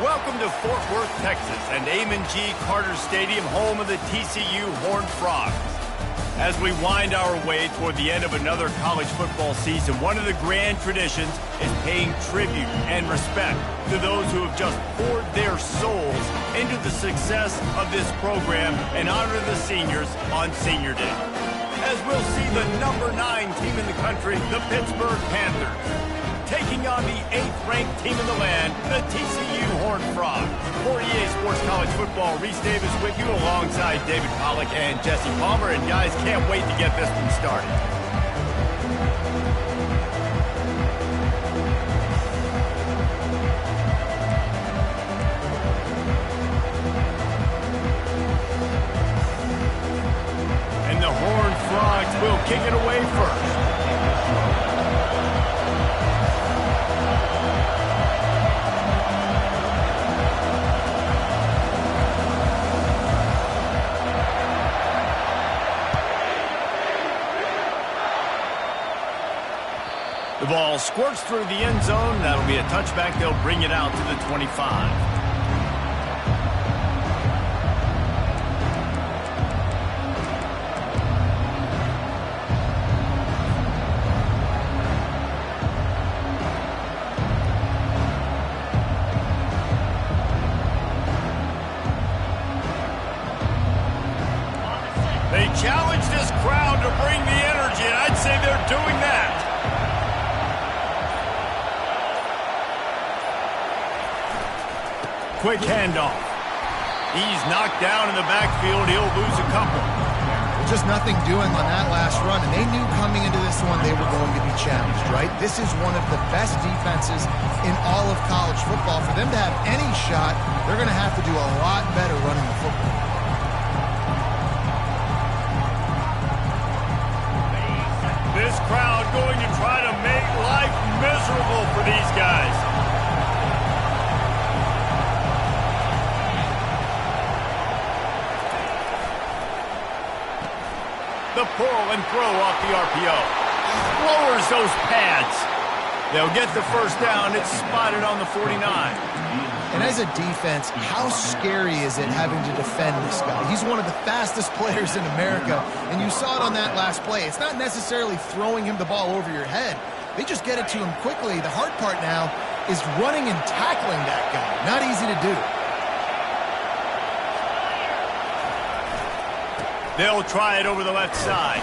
Welcome to Fort Worth, Texas, and Amon G. Carter Stadium, home of the TCU Horned Frogs. As we wind our way toward the end of another college football season, one of the grand traditions is paying tribute and respect to those who have just poured their souls into the success of this program and honor the seniors on Senior Day. As we'll see the number 9 team in the country, the Pittsburgh Panthers, taking on the 8th-ranked team in the land, the TCU Horned Frogs. For EA Sports College Football, Reese Davis with you alongside David Pollack and Jesse Palmer. And guys, can't wait to get this one started. And the Horned Frogs will kick it away first. The ball squirts through the end zone. That'll be a touchback. They'll bring it out to the 25. They challenge this crowd to bring the energy, and I'd say they're doing that. Quick handoff. He's knocked down in the backfield. He'll lose a couple. Just nothing doing on that last run, and they knew coming into this one they were going to be challenged, right? This is one of the best defenses in all of college football. For them to have any shot, they're going to have to do a lot better running the football. This crowd going to try to make life miserable for these guys. The pull and throw off the RPO. Lowers those pads. They'll get the first down. It's spotted on the 49. And as a defense, how scary is it having to defend this guy? He's one of the fastest players in America, and you saw it on that last play. It's not necessarily throwing him the ball over your head. They just get it to him quickly. The hard part now is running and tackling that guy. Not easy to do. They'll try it over the left side.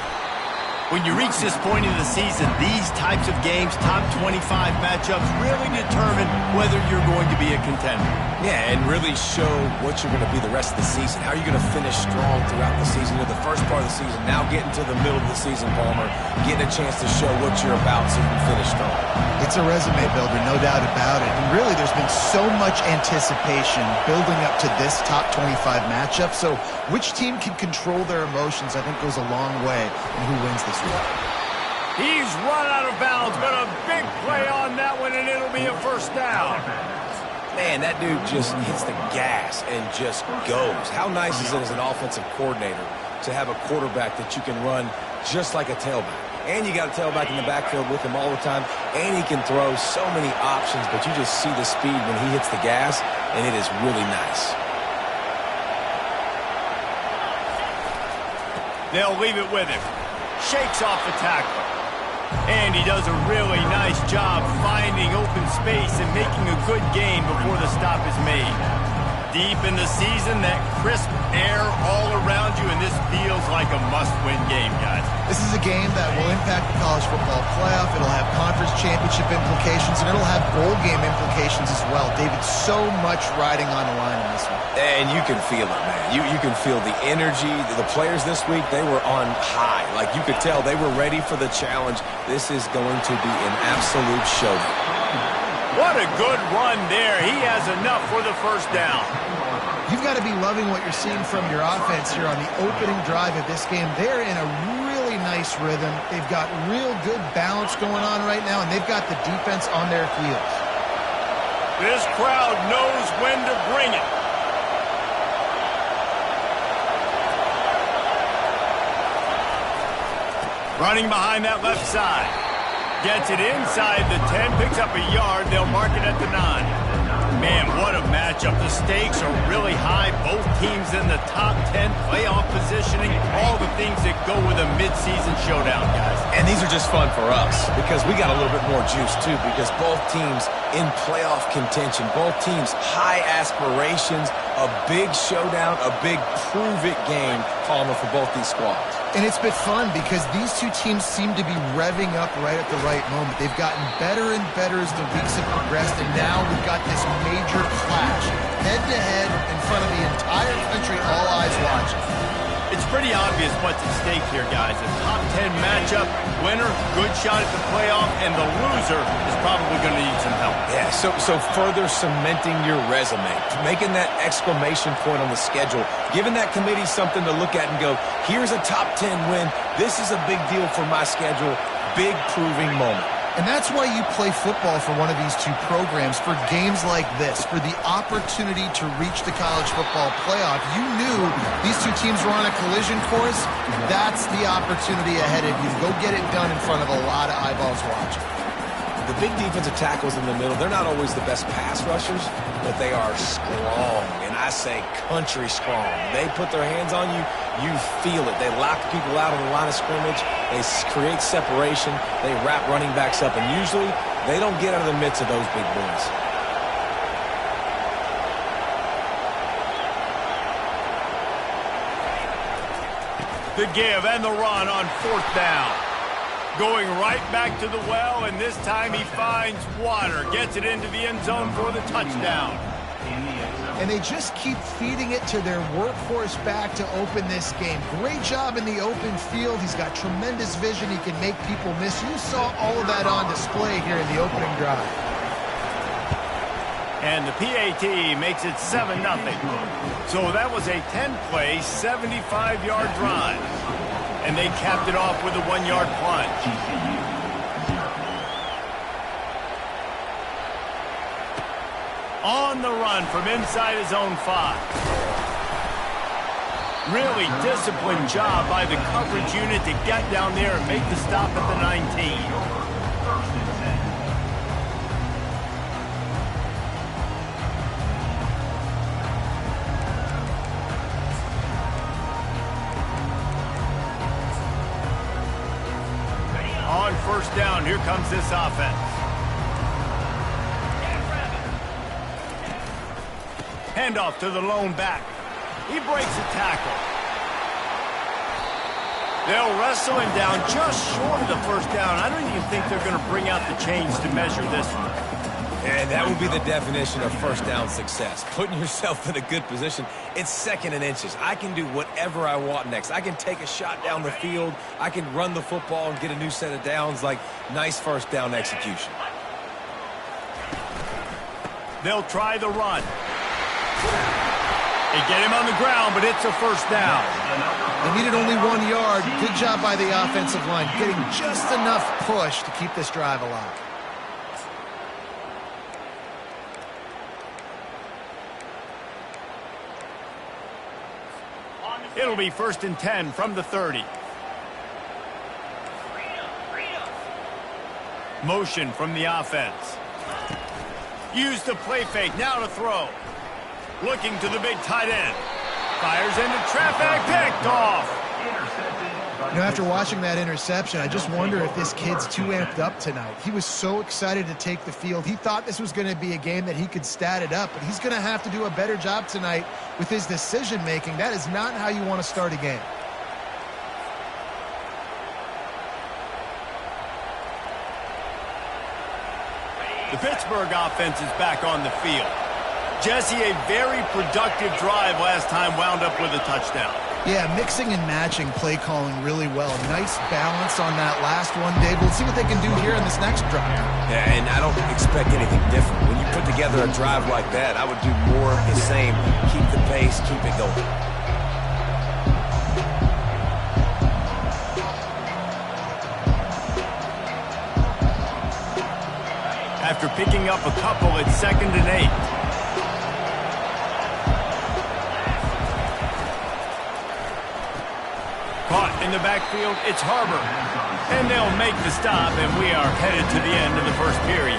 When you reach this point in the season, these types of games, top 25 matchups, really determine whether you're going to be a contender. Yeah, and really show what you're going to be the rest of the season. How are you going to finish strong throughout the season? You're the first part of the season, now getting to the middle of the season, Palmer, getting a chance to show what you're about so you can finish strong. It's a resume builder, no doubt about it. And really, there's been so much anticipation building up to this top 25 matchup. So which team can control their emotions, I think, goes a long way in who wins this one. He's run out of bounds, but a big play on that one, and it'll be a first down. Man, that dude just hits the gas and just goes. How nice is it as an offensive coordinator to have a quarterback that you can run just like a tailback? And you got a tailback in the backfield with him all the time, and he can throw so many options, but you just see the speed when he hits the gas, and it is really nice. They'll leave it with him. Shakes off the tackle. And he does a really nice job finding open space and making a good gain before the stop is made. Deep in the season, that crisp air all around you, and this feels like a must-win game, guys. This is a game that will impact the college football playoff. It'll have conference championship implications, and it'll have bowl game implications as well. David, so much riding on the line in this one. And you can feel it, man. You can feel the energy. The players this week, they were on high. Like, you could tell they were ready for the challenge. This is going to be an absolute showdown. What a good run there. He has enough for the first down. You've got to be loving what you're seeing from your offense here on the opening drive of this game. They're in a really nice rhythm. They've got real good balance going on right now, and they've got the defense on their heels. This crowd knows when to bring it. Running behind that left side. Gets it inside the 10, picks up a yard. They'll mark it at the 9. Man, what a matchup. The stakes are really high. Both teams in the top 10, playoff positioning, all the things that go with a midseason showdown, guys. And these are just fun for us because we got a little bit more juice, too, because both teams in playoff contention, both teams high aspirations, a big showdown, a big prove-it game, Palmer, for both these squads. And it's been fun because these two teams seem to be revving up right at the right moment. They've gotten better and better as the weeks have progressed, and now we've got this major clash, head-to-head in front of the entire country, all eyes watching. It's pretty obvious what's at stake here, guys. A top 10 matchup, winner, good shot at the playoff, and the loser is probably going to need some help. Yeah, so further cementing your resume, making that exclamation point on the schedule, giving that committee something to look at and go, here's a top 10 win. This is a big deal for my schedule. Big proving moment. And that's why you play football for one of these two programs, for games like this, for the opportunity to reach the college football playoff. You knew these two teams were on a collision course. That's the opportunity ahead of you to go get it done in front of a lot of eyeballs watching. The big defensive tackles in the middle, they're not always the best pass rushers, but they are strong, and I say country strong. They put their hands on you, you feel it. They lock people out on the line of scrimmage. They create separation. They wrap running backs up, and usually they don't get out of the midst of those big boys. The give and the run on 4th down. Going right back to the well, and this time he finds water. Gets it into the end zone for the touchdown. And they just keep feeding it to their workhorse back to open this game. Great job in the open field. He's got tremendous vision. He can make people miss. You saw all of that on display here in the opening drive. And the PAT makes it 7-0. So that was a 10-play, 75-yard drive. And they capped it off with a 1-yard plunge. On the run from inside his own 5. Really disciplined job by the coverage unit to get down there and make the stop at the 19. On 1st down, here comes this offense. Handoff to the lone back. He breaks a tackle. They'll wrestle him down just short of the 1st down. I don't even think they're going to bring out the chains to measure this one. And that would be the definition of 1st down success. Putting yourself in a good position. It's 2nd and inches. I can do whatever I want next. I can take a shot down the field. I can run the football and get a new set of downs. Like, nice 1st down execution. They'll try the run. They get him on the ground, but it's a 1st down. They needed only 1 yard. Good job by the offensive line, getting just enough push to keep this drive alive. It'll be 1st and 10 from the 30. Motion from the offense. Use the play fake, now to throw. Looking to the big tight end. Fires into traffic, picked off. You know, after watching that interception, I just wonder if this kid's too amped up tonight. He was so excited to take the field. He thought this was going to be a game that he could stat it up, but he's going to have to do a better job tonight with his decision-making. That is not how you want to start a game. The Pittsburgh offense is back on the field. Jesse, a very productive drive last time, wound up with a touchdown. Yeah, mixing and matching play calling really well. Nice balance on that last one, Dave. We'll see what they can do here in this next drive. Yeah, and I don't expect anything different. When you put together a drive like that, I would do more of the same. Keep the pace, keep it going. After picking up a couple, it's 2nd and 8. Caught in the backfield, it's Harbor. And they'll make the stop, and we are headed to the end of the 1st period.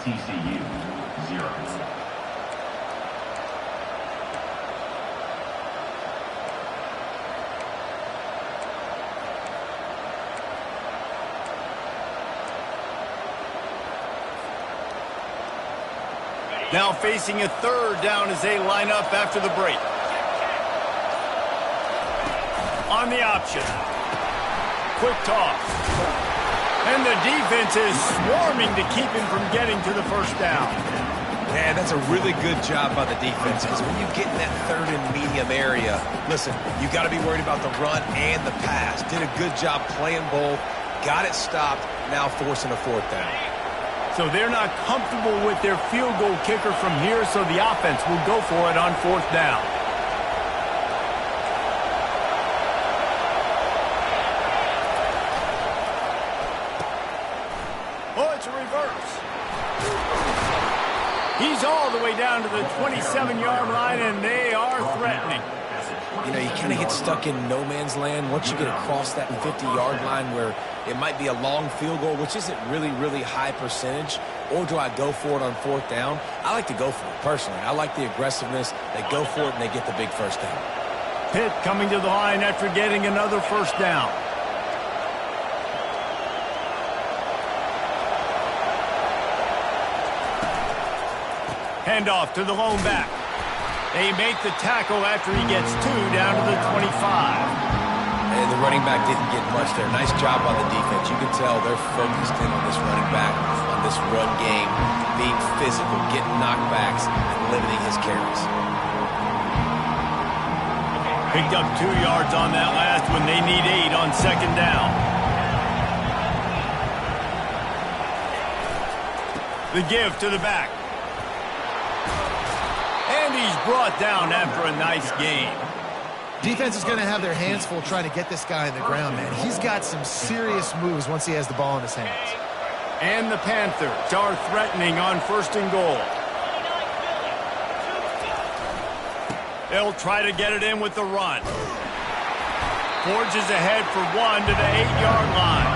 TCU 0. Now facing a third down as they line up after the break. On the option. Quick toss. And the defense is swarming to keep him from getting to the first down. Man, that's a really good job by the defense, because when you get in that third and medium area, listen, you got to be worried about the run and the pass. Did a good job playing both, got it stopped, now forcing a fourth down. So they're not comfortable with their field goal kicker from here, so the offense will go for it on fourth down. Oh, it's a reverse. He's all the way down to the 27-yard line, and they are threatening. You know, you kind of get stuck in no man's land once you get across that 50-yard line where it might be a long field goal, which isn't really high percentage, or do I go for it on fourth down? I like to go for it, personally. I like the aggressiveness. They go for it, and they get the big first down. Pitt coming to the line after getting another first down. Handoff to the lone back. They make the tackle after he gets two down to the 25. And the running back didn't get much there. Nice job by the defense. You can tell they're focused in on this running back, on this run game, being physical, getting knockbacks, and limiting his carries. Picked up 2 yards on that last one. They need 8 on second down. The give to the back. And he's brought down after a nice gain. Defense is going to have their hands full trying to get this guy on the ground, man. He's got some serious moves once he has the ball in his hands. And the Panthers are threatening on first and goal. They'll try to get it in with the run. Forges ahead for 1 to the 8-yard line.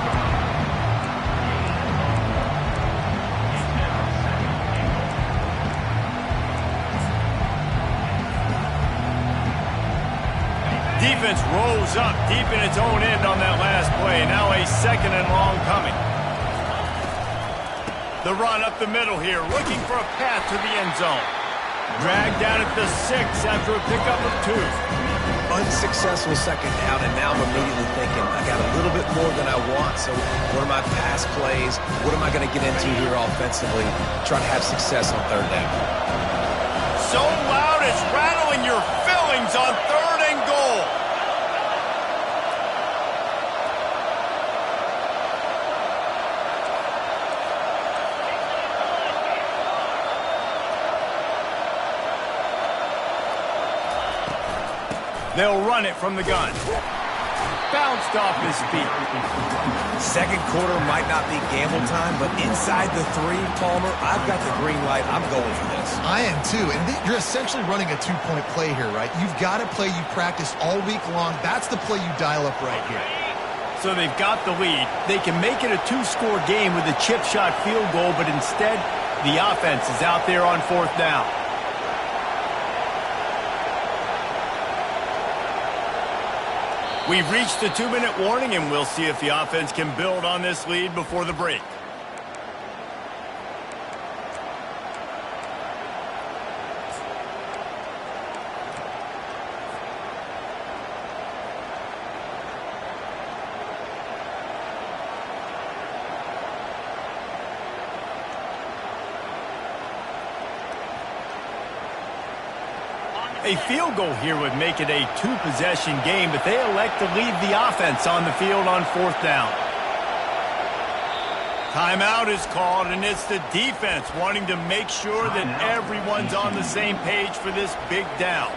Defense rolls up deep in its own end on that last play. Now a second and long coming. The run up the middle here, looking for a path to the end zone. Dragged down at the 6 after a pickup of 2. Unsuccessful second down, and now I'm immediately thinking, I got a little bit more than I want, so what are my pass plays? What am I going to get into here offensively? Try to have success on third down. So loud it's rattling your fillings on third and goal. They'll run it from the gun. Bounced off his feet. Second quarter might not be gamble time, but inside the 3, Palmer, I've got the green light. I'm going for this. I am too, and you're essentially running a 2-point play here, right? You've got a play you practice all week long. That's the play you dial up right here. So they've got the lead. They can make it a 2-score game with a chip shot field goal, but instead, the offense is out there on fourth down. We've reached the 2-minute warning, and we'll see if the offense can build on this lead before the break. A field goal here would make it a 2-possession game, but they elect to leave the offense on the field on fourth down. Timeout is called, and it's the defense wanting to make sure that everyone's on the same page for this big down.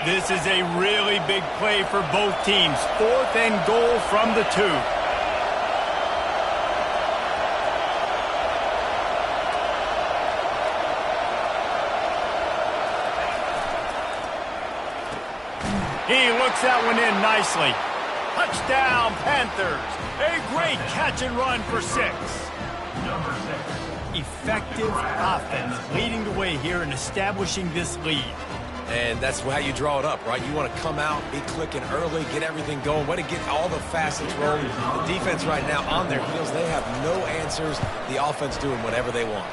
This is a really big play for both teams. 4th and goal from the 2. He looks that one in nicely. Touchdown, Panthers. A great catch and run for 6. Number 6. Effective offense leading the way here and establishing this lead. And that's how you draw it up, right? You want to come out, be clicking early, get everything going, way to get all the facets rolling. The defense right now on their heels, they have no answers. The offense doing whatever they want.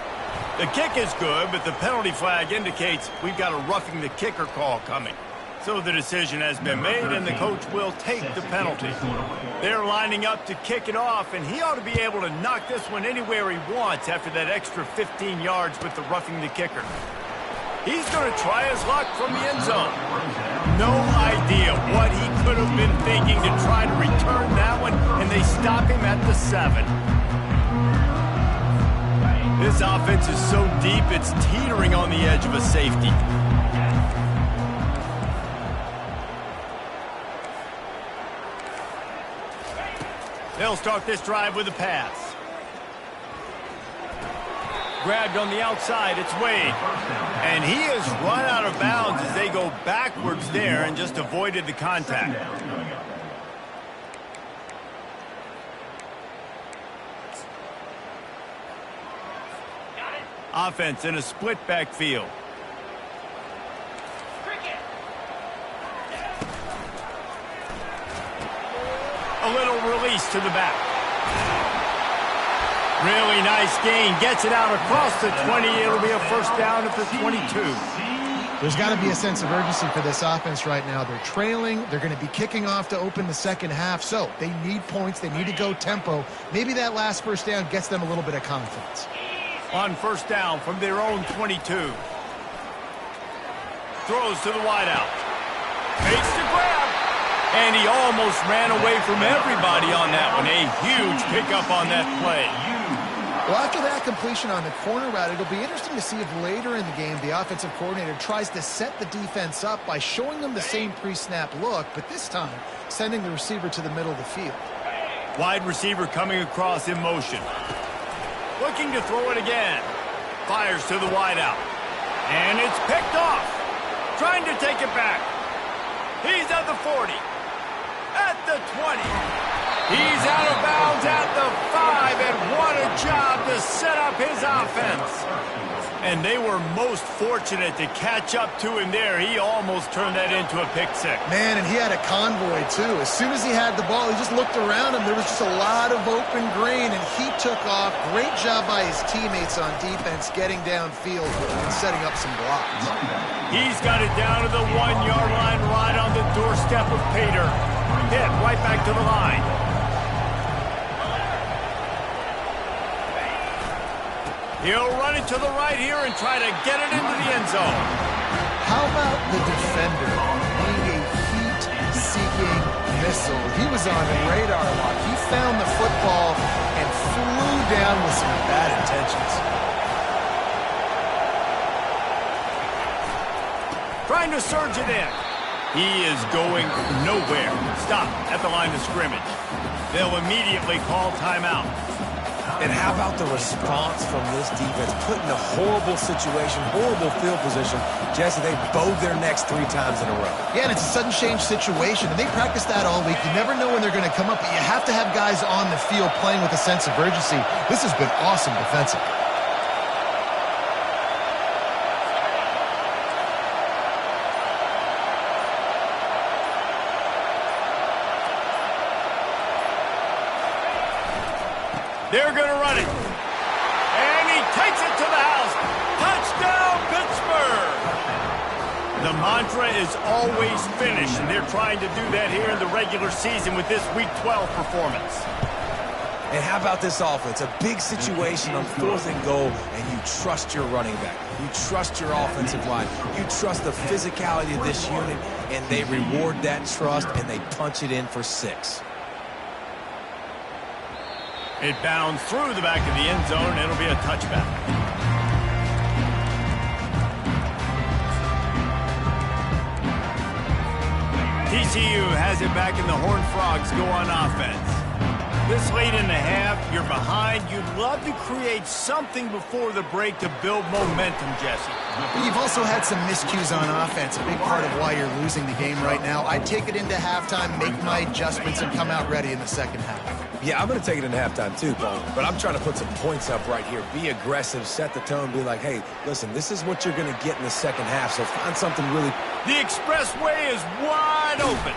The kick is good, but the penalty flag indicates we've got a roughing the kicker call coming. So the decision has been made, and the coach will take the penalty. They're lining up to kick it off, and he ought to be able to knock this one anywhere he wants after that extra 15 yards with the roughing the kicker. He's going to try his luck from the end zone. No idea what he could have been thinking to try to return that one, and they stop him at the 7. This offense is so deep, it's teetering on the edge of a safety. They'll start this drive with a pass. Grabbed on the outside, it's Wade. And he has run out of bounds as they go backwards there and just avoided the contact. Offense in a split backfield. A little release to the back. Really nice gain. Gets it out across the 20. It'll be a first down at the 22. There's got to be a sense of urgency for this offense right now. They're trailing. They're going to be kicking off to open the second half. So they need points. They need to go tempo. Maybe that last first down gets them a little bit of confidence. On first down from their own 22. Throws to the wideout. Makes the grab. And he almost ran away from everybody on that one. A huge pickup on that play. Well, after that completion on the corner route, it'll be interesting to see if later in the game the offensive coordinator tries to set the defense up by showing them the same pre-snap look, but this time sending the receiver to the middle of the field. Wide receiver coming across in motion. Looking to throw it again. Fires to the wideout. And it's picked off. Trying to take it back. He's at the 40. At the 20. He's out of bounds at the 5, and what a job to set up his offense. And they were most fortunate to catch up to him there. He almost turned that into a pick six. Man, and he had a convoy, too. As soon as he had the ball, he just looked around him. There was just a lot of open green, and he took off. Great job by his teammates on defense getting downfield and setting up some blocks. He's got it down to the 1-yard line right on the doorstep of Pater. Hit right back to the line. He'll run it to the right here and try to get it into the end zone. How about the defender being a heat-seeking missile? He was on a radar lock. He found the football and flew down with some bad intentions. Trying to surge it in. He is going nowhere. Stop at the line of scrimmage. They'll immediately call timeout. And how about the response from this defense? Put in a horrible situation, horrible field position. Jesse, they bowed their necks 3 times in a row. Yeah, and it's a sudden change situation, and they practice that all week. You never know when they're going to come up, but you have to have guys on the field playing with a sense of urgency. This has been awesome defensively. They're going to run it. And he takes it to the house. Touchdown, Pittsburgh! The mantra is always finish, and they're trying to do that here in the regular season with this Week 12 performance. And how about this offense? A big situation on 4th and goal, and you trust your running back. You trust your offensive line. You trust the physicality of this unit, and they reward that trust, and they punch it in for 6. It bounds through the back of the end zone, and it'll be a touchback. TCU has it back, and the Horned Frogs go on offense. This late in the half, you're behind. You'd love to create something before the break to build momentum, Jesse. You've also had some miscues on offense, a big part of why you're losing the game right now. I'd take it into halftime, make my adjustments, and come out ready in the second half. Yeah, I'm going to take it into halftime too, Paul. But I'm trying to put some points up right here. Be aggressive, set the tone, be like, hey, listen, this is what you're going to get in the second half, so find something really... The expressway is wide open.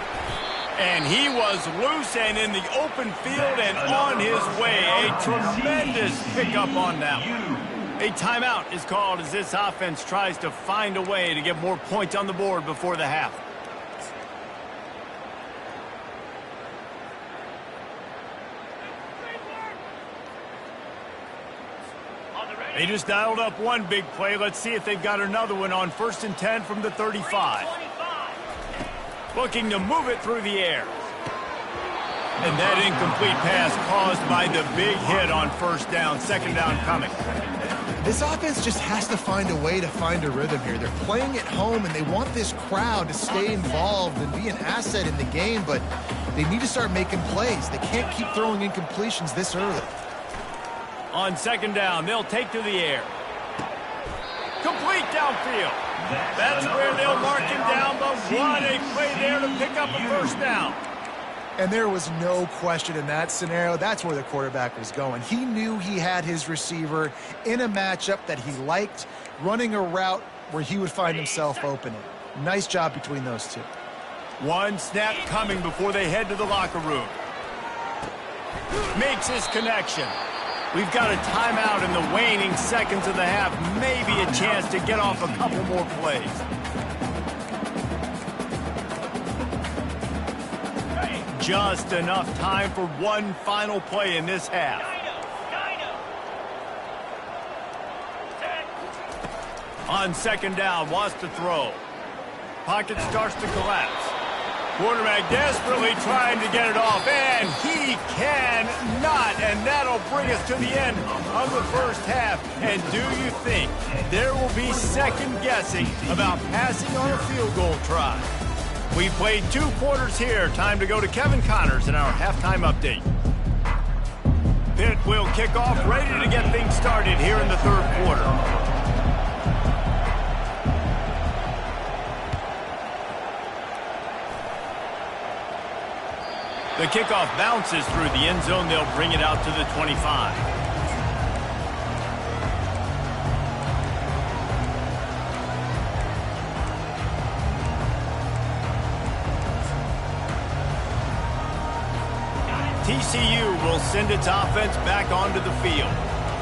And he was loose and in the open field and on his way. A tremendous pickup on that one. A timeout is called as this offense tries to find a way to get more points on the board before the half. They just dialed up one big play. Let's see if they've got another one on 1st and 10 from the 35. Looking to move it through the air. And that incomplete pass caused by the big hit on 1st down. 2nd down coming. This offense just has to find a way to find a rhythm here. They're playing at home, and they want this crowd to stay involved and be an asset in the game, but they need to start making plays. They can't keep throwing incompletions this early. On 2nd down, they'll take to the air. Complete downfield. That's where they'll mark him down, but what a play there to pick up a 1st down. And there was no question in that scenario. That's where the quarterback was going. He knew he had his receiver in a matchup that he liked, running a route where he would find himself opening. Nice job between those two. One snap coming before they head to the locker room. Makes his connection. We've got a timeout in the waning seconds of the half. Maybe a chance to get off a couple more plays. Just enough time for one final play in this half. On 2nd down, wants to throw. Pocket starts to collapse. Quarterback desperately trying to get it off, and he cannot, and that'll bring us to the end of the 1st half. And do you think there will be second guessing about passing on a field goal try? We played 2 quarters here. Time to go to Kevin Connors in our halftime update. Pitt will kick off, ready to get things started here in the 3rd quarter. The kickoff bounces through the end zone. They'll bring it out to the 25. TCU will send its offense back onto the field.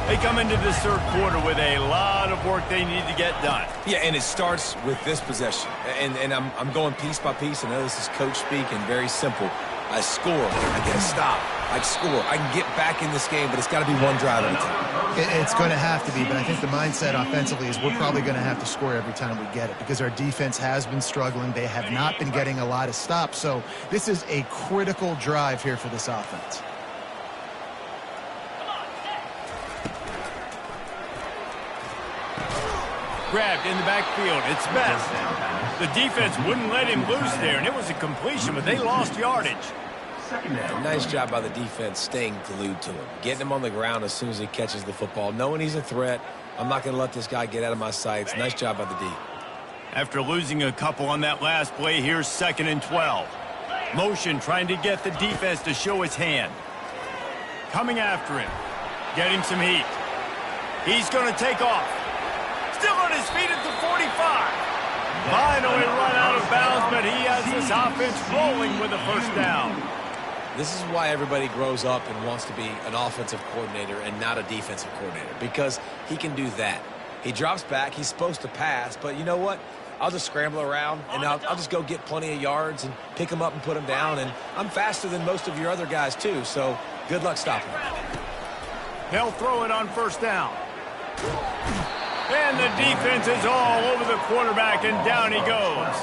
They come into this 3rd quarter with a lot of work they need to get done. Yeah, and it starts with this possession. And I'm going piece by piece. I know this is coach speak and very simple. I score, I get a stop, I score. I can get back in this game, but it's got to be one drive at a time. It's going to have to be, but I think the mindset offensively is we're probably going to have to score every time we get it because our defense has been struggling. They have not been getting a lot of stops, so this is a critical drive here for this offense. Grabbed in the backfield. It's Best. The defense wouldn't let him loose there, and it was a completion, but they lost yardage. Nice job by the defense staying glued to him. Getting him on the ground as soon as he catches the football. Knowing he's a threat, I'm not going to let this guy get out of my sights. Nice job by the D. After losing a couple on that last play, here's 2nd and 12. Motion trying to get the defense to show his hand. Coming after him. Getting some heat. He's going to take off. Still on his feet at the 45. Finally run out of bounds, but he has this offense rolling with a 1st down. This is why everybody grows up and wants to be an offensive coordinator and not a defensive coordinator, because he can do that. He drops back. He's supposed to pass, but you know what? I'll just scramble around, and I'll just go get plenty of yards and pick them up and put them down, and I'm faster than most of your other guys, too, so good luck stopping him. They'll throw it on 1st down. And the defense is all over the quarterback, and down he goes.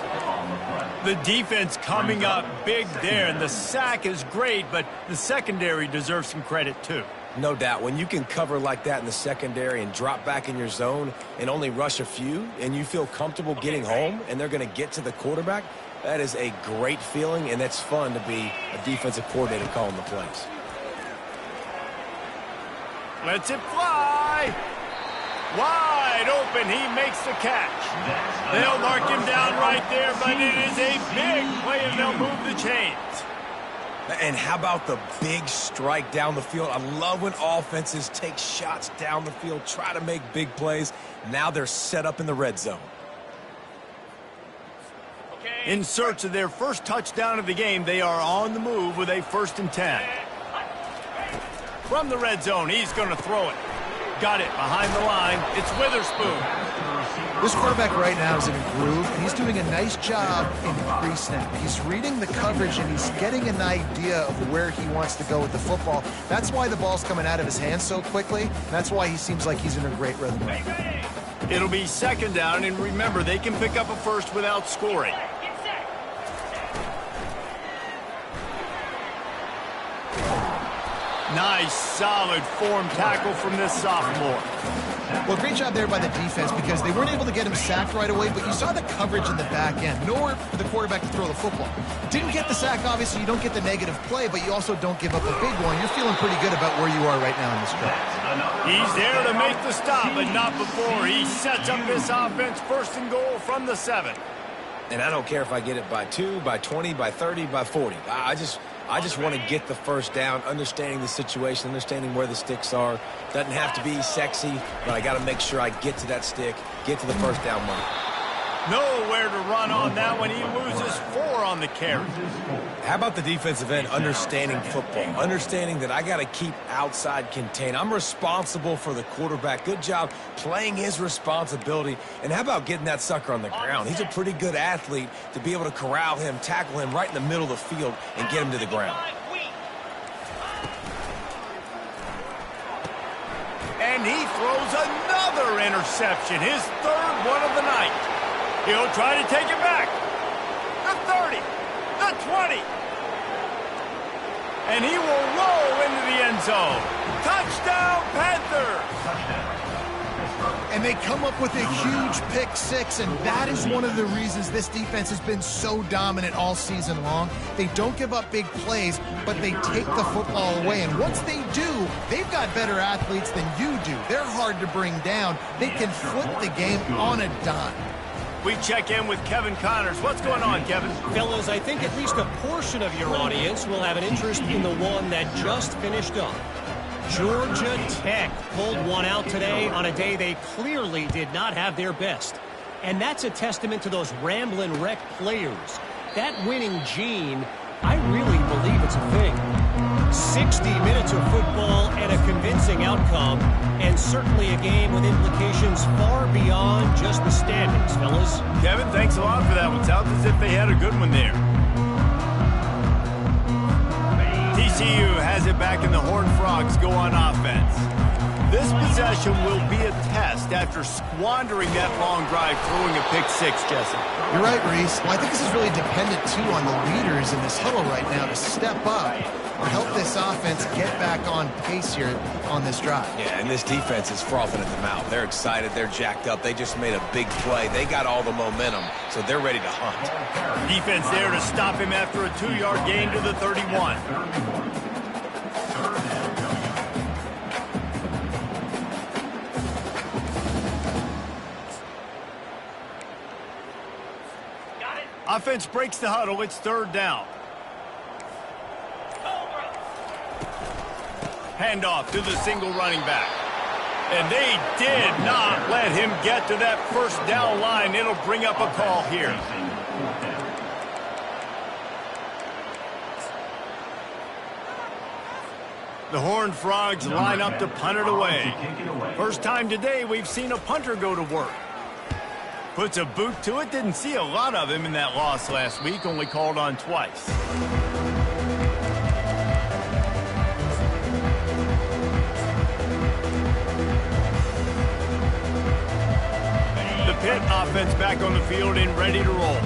The defense coming up big there, and the sack is great, but the secondary deserves some credit, too. No doubt. When you can cover like that in the secondary and drop back in your zone and only rush a few, and you feel comfortable getting home, and they're going to get to the quarterback, that is a great feeling, and that's fun to be a defensive coordinator calling the plays. Lets it fly. Wide open. He makes the catch. They'll mark him down right there, but it is a big play, and they'll move the chains. And how about the big strike down the field? I love when offenses take shots down the field, try to make big plays. Now they're set up in the red zone. In search of their first touchdown of the game, they are on the move with a 1st and 10. From the red zone, he's going to throw it. Got it behind the line. It's Witherspoon. This quarterback right now is in a groove, and he's doing a nice job in pre-snap. He's reading the coverage, and he's getting an idea of where he wants to go with the football. That's why the ball's coming out of his hands so quickly. That's why he seems like he's in a great rhythm right now. It'll be 2nd down, and remember, they can pick up a first without scoring. Nice, solid form tackle from this sophomore. Well, great job there by the defense because they weren't able to get him sacked right away, but you saw the coverage in the back end. Nowhere for the quarterback to throw the football. Didn't get the sack, obviously. You don't get the negative play, but you also don't give up a big one. You're feeling pretty good about where you are right now in this drive. He's there to make the stop, but not before. He sets up this offense 1st and goal from the 7. And I don't care if I get it by 2, by 20, by 30, by 40. I just want to get the 1st down, understanding the situation, understanding where the sticks are. Doesn't have to be sexy, but I got to make sure I get to that stick, get to the 1st down mark. Nowhere to run on that when he loses 4 on the carry. How about the defensive end understanding football, understanding that I got to keep outside contained. I'm responsible for the quarterback. Good job playing his responsibility. And how about getting that sucker on the ground? He's a pretty good athlete to be able to corral him, tackle him right in the middle of the field, and get him to the ground. And he throws another interception, his 3rd one of the night. He'll try to take it back. The 30, the 20. And he will roll into the end zone. Touchdown, Panthers! And they come up with a huge pick 6, and that is one of the reasons this defense has been so dominant all season long. They don't give up big plays, but they take the football away. And once they do, they've got better athletes than you do. They're hard to bring down. They can flip the game on a dime. We check in with Kevin Connors. What's going on, Kevin? Fellas, I think at least a portion of your audience will have an interest in the one that just finished up. Georgia Tech pulled one out today on a day they clearly did not have their best. And that's a testament to those ramblin' wreck players. That winning gene, I really believe it's a thing. 60 minutes of football and a convincing outcome, and certainly a game with implications far beyond just the standings, fellas. Kevin, thanks a lot for that one. Sounds as if they had a good one there. TCU has it back, and the Horned Frogs go on offense. This possession will be a test after squandering that long drive, throwing a pick 6, Jesse. You're right, Reese. Well, I think this is really dependent, too, on the leaders in this huddle right now to step up or help this offense get back on pace here on this drive. Yeah, and this defense is frothing at the mouth. They're excited. They're jacked up. They just made a big play. They got all the momentum, so they're ready to hunt. Defense there to stop him after a 2-yard gain to the 31. Offense breaks the huddle. It's 3rd down. Handoff to the single running back. And they did not let him get to that 1st down line. It'll bring up a call here. The Horned Frogs line up to punt it away. First time today we've seen a punter go to work. Puts a boot to it. Didn't see a lot of him in that loss last week. Only called on twice. The Pitt offense back on the field and ready to roll.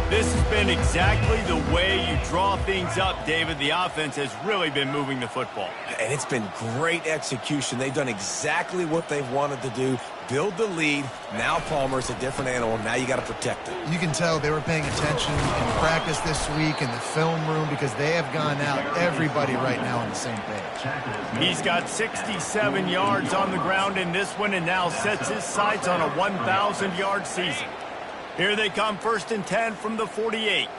This has been exactly the way you draw things up, David. The offense has really been moving the football. And it's been great execution. They've done exactly what they've wanted to do. build the lead. Now Palmer's a different animal. Now you got to protect him. You can tell they were paying attention in practice this week in the film room because they have gone out, everybody right now on the same page. He's got 67 yards on the ground in this one and now sets his sights on a 1,000-yard season. Here they come, 1st and 10 from the 48.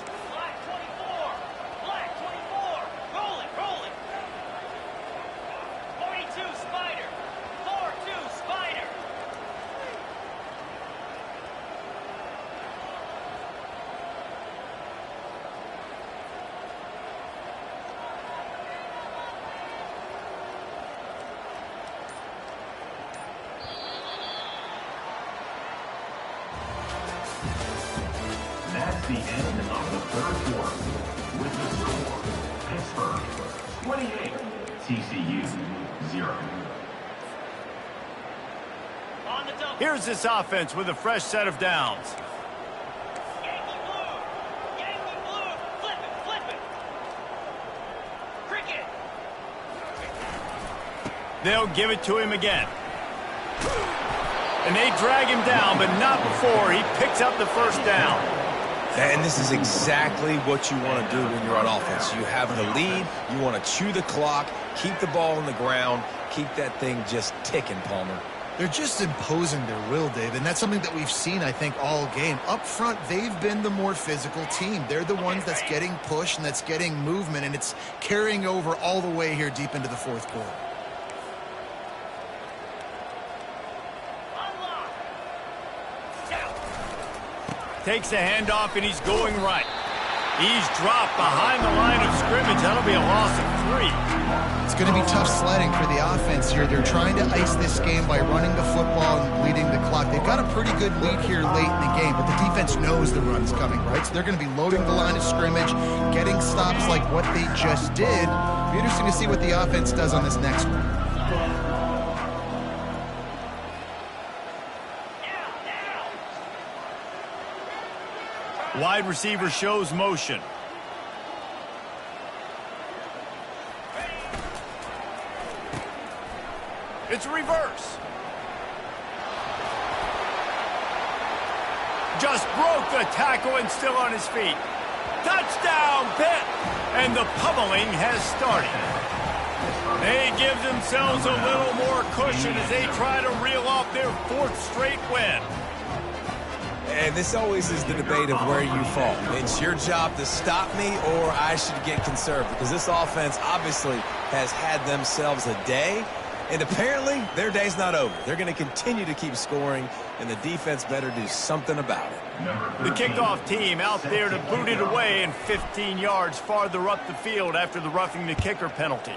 That's the end of the third quarter. With the score, Pittsburgh 28, TCU 0. Here's this offense with a fresh set of downs. Yankee blue, flip it. Cricket. They'll give it to him again. And they drag him down, but not before he picks up the first down. And this is exactly what you want to do when you're on offense. You have the lead. You want to chew the clock, keep the ball on the ground, keep that thing just ticking, Palmer. They're just imposing their will, Dave, and that's something that we've seen, I think, all game. Up front, they've been the more physical team. They're the ones that's getting pushed and that's getting movement, and it's carrying over all the way here deep into the fourth quarter. Takes a handoff, and he's going right. He's dropped behind the line of scrimmage. That'll be a loss of 3. It's going to be tough sledding for the offense here. They're trying to ice this game by running the football and bleeding the clock. They've got a pretty good lead here late in the game, but the defense knows the run's coming, right? So they're going to be loading the line of scrimmage, getting stops like what they just did. It'll be interesting to see what the offense does on this next one. Wide receiver shows motion. It's reverse. Just broke the tackle and still on his feet. Touchdown, Pitt! And the pummeling has started. They give themselves a little more cushion as they try to reel off their 4th straight win. And this always is the debate of where you fall. It's your job to stop me or I should get conserved because this offense obviously has had themselves a day, and apparently their day's not over. They're going to continue to keep scoring, and the defense better do something about it. The kickoff team out there to boot it away and 15 yards farther up the field after the roughing the kicker penalty.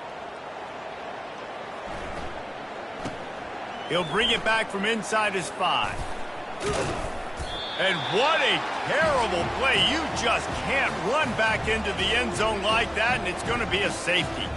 He'll bring it back from inside his 5. And what a terrible play. You just can't run back into the end zone like that, and it's going to be a safety.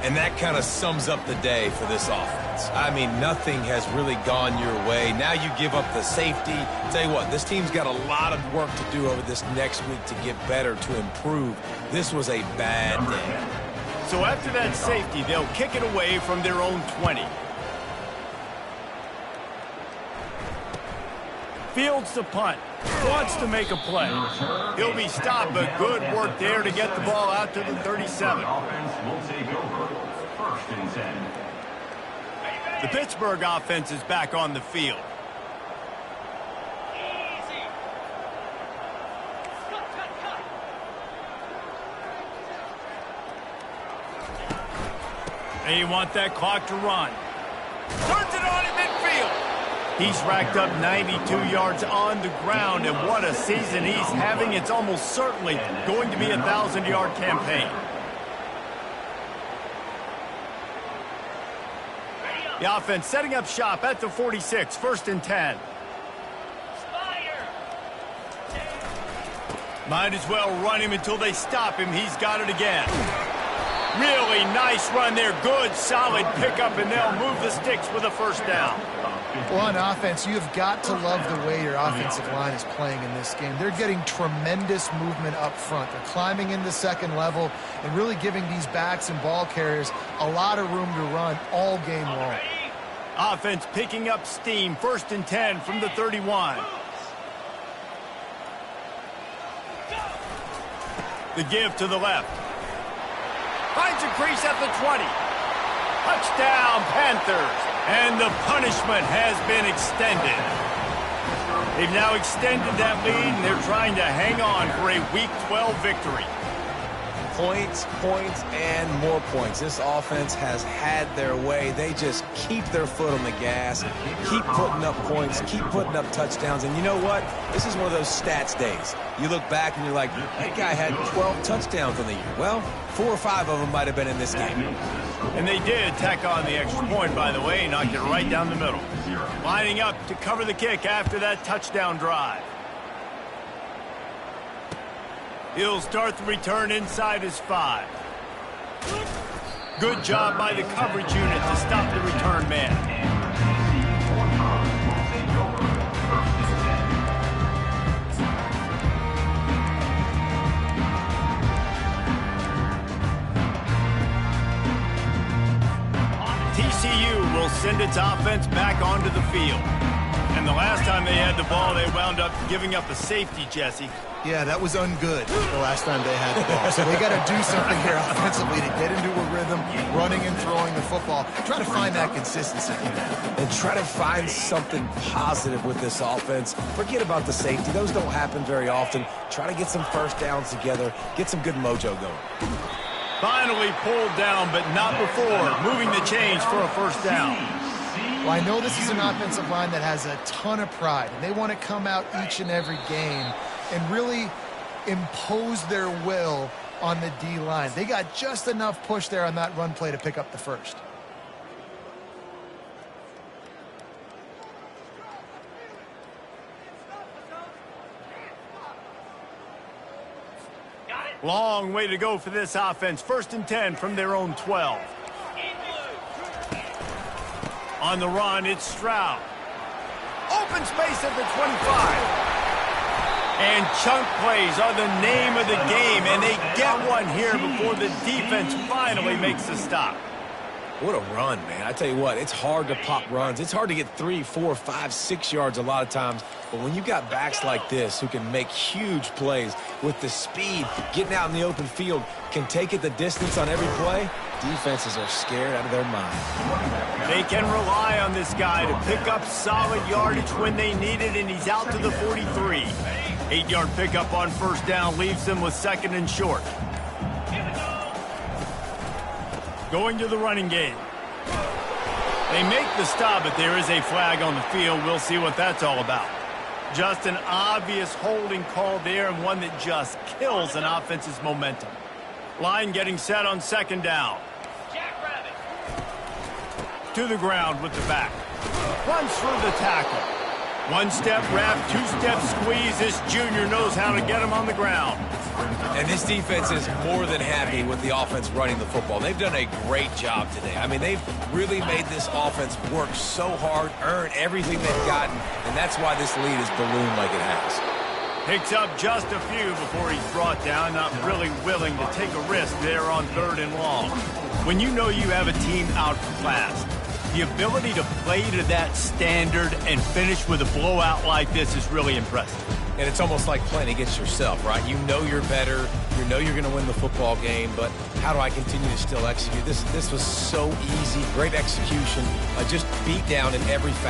And that kind of sums up the day for this offense. I mean, nothing has really gone your way. Now you give up the safety. Tell you what, this team's got a lot of work to do over this next week to get better, to improve. This was a bad day. So after that safety, they'll kick it away from their own 20. Fields the punt. Wants to make a play. He'll be stopped, but good work there to get the ball out to the 37. Offense will take over. 1st and 10. The Pittsburgh offense is back on the field. Easy. Cut. They want that clock to run. Turns it on in midfield. He's racked up 92 yards on the ground, and what a season he's having. It's almost certainly going to be a 1,000-yard campaign. The offense setting up shop at the 46, 1st and 10. Might as well run him until they stop him. He's got it again. Really nice run there. Good, solid pickup, and they'll move the sticks with a 1st down. Well, on offense, you have got to love the way your offensive line is playing in this game. They're getting tremendous movement up front. They're climbing into 2nd level and really giving these backs and ball carriers a lot of room to run all game long. Offense picking up steam. 1st and 10 from the 31. The give to the left. Finds a crease at the 20. Touchdown, Panthers. And the punishment has been extended. They've now extended that lead, and they're trying to hang on for a Week 12 victory. Points, points, and more points. This offense has had their way. They just keep their foot on the gas, keep putting up points, keep putting up touchdowns. And you know what? This is one of those stats days. You look back and you're like, that guy had 12 touchdowns on the year. Well, 4 or 5 of them might have been in this game. And they did tack on the extra point, by the way, knocked it right down the middle. Lining up to cover the kick after that touchdown drive. He'll start the return inside his 5. Good job by the coverage unit to stop the return man. TCU will send its offense back onto the field. And the last time they had the ball, they wound up giving up a safety, Jesse. Yeah, that was ungood the last time they had the ball. So they got to do something here offensively to get into a rhythm, running and throwing the football. Try to find that consistency. And try to find something positive with this offense. Forget about the safety. Those don't happen very often. Try to get some first downs together. Get some good mojo going. Finally pulled down, but not before. Moving the chains for a first down. Well, I know this is an offensive line that has a ton of pride, and they want to come out each and every game and really impose their will on the D-line. They got just enough push there on that run play to pick up the first. Long way to go for this offense. 1st and 10 from their own 12. On the run, it's Stroud. Open space at the 25. And chunk plays are the name of the game, and they get one here before the defense finally makes a stop. What a run, man. I tell you what, it's hard to pop runs. It's hard to get 3, 4, 5, 6 yards a lot of times. But when you got backs like this who can make huge plays with the speed, getting out in the open field, can take it the distance on every play, defenses are scared out of their mind. They can rely on this guy to pick up solid yardage when they need it, and he's out to the 43. 8-yard pickup on first down leaves them with 2nd and short. Going to the running game. They make the stop, but there is a flag on the field. We'll see what that's all about. Just an obvious holding call there, and one that just kills an offense's momentum. Line getting set on 2nd down. To the ground with the back. Runs through the tackle. 1-step wrap, 2-step squeeze. This junior knows how to get him on the ground. And this defense is more than happy with the offense running the football. They've done a great job today. I mean, they've really made this offense work so hard, earn everything they've gotten, and that's why this lead is ballooned like it has. Picks up just a few before he's brought down, not really willing to take a risk there on 3rd and long. When you know you have a team outclassed, the ability to play to that standard and finish with a blowout like this is really impressive. And it's almost like playing against yourself, right? You know you're better. You know you're going to win the football game, but how do I continue to still execute? This was so easy. Great execution. Just beat down in every facet.